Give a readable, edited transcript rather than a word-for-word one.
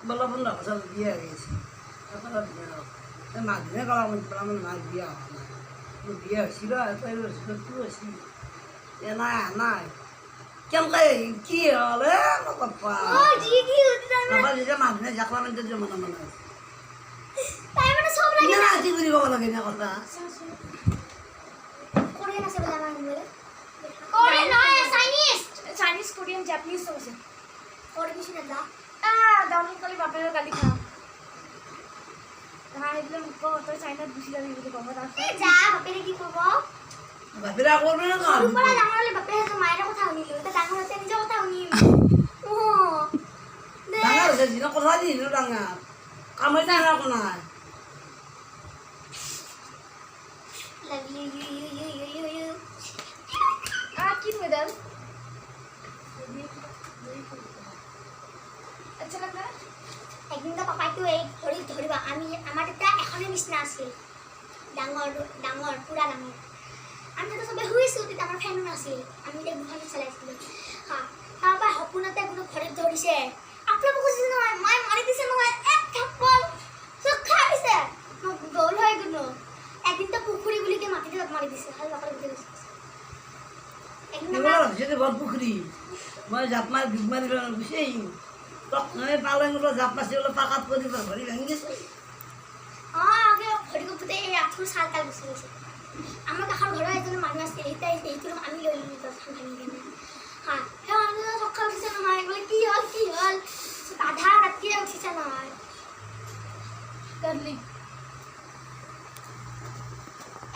বলা 15 বছর বিয়ে হয়ে গেছে এখন আর বিয়ে হোক মাছ দিনে গলা মধ্যে আমার মাছ বিয়ে হয় না বিয়ে হয়েছিল তাই হয়েছিল তুই হয়েছিল এ নাই নাই কেমন কি হলে বাবা বাবা নিজে মানুহে জাকলা মধ্যে জমা মানে তাই মানে সব লাগে না আজি করিব লাগে না কথা কোরিয়ান আছে বলে আমার বলে কোরিয়ান নয় চাইনিজ কোরিয়ান জাপানিজ সব আছে কোরিয়ান কিছু না দামি কলি বাপের গালি খা হ্যাঁ এগুলো মুখ তো চাইনা বুঝি যাবে এগুলো কম আছে যা বাপের কি করব বাপেরা করবে না তো উপরে ডাঙর হলে বাপের তো মায়ের কথা শুনিল তো ডাঙর হতে নিজে কথা শুনি ও ডাঙর হয়েছে দিন কথা দিল ডাঙর কামে না রাখো না লাভ ইউ কি মেডাল আচ্ছা লাগা একদিন তো পাপাই তো এই ধরিবা আমি আমার এটা এখনো বিছনা আছিল ডাঙর ডাঙর পুরা ডাঙর আমি তো সবে শুইছো তেতিয়া আমার ফ্যান আছিল আমি এটা গুহালি চালাইছিল হ্যাঁ পাপা সপোনতে কোনো ঘরে ধৰিছে আপোনালোক কৈছে নহয় মাই মাৰি দিছে নহয় এক থাপ্পল তো খাইছে গল হৈ গ'ল একদিন তো পুখুৰী বুলিকে মাটিতে মাৰি দিছে খালি বাপাৰ বুঝে গৈছে একদিন যদি বড় পুকুরি মই জাপ মার ডুব মারি গুছিয়ে তখন পালংগুলো জাপ মাছি হলো পাকাত করে ঘড়ি ভেঙে গেছে আগে ঘড়ি পুতে এই 18 সাল কাল গুছি গৈছে আমার কাষৰ ঘৰৰ এজন মানুহ আছিল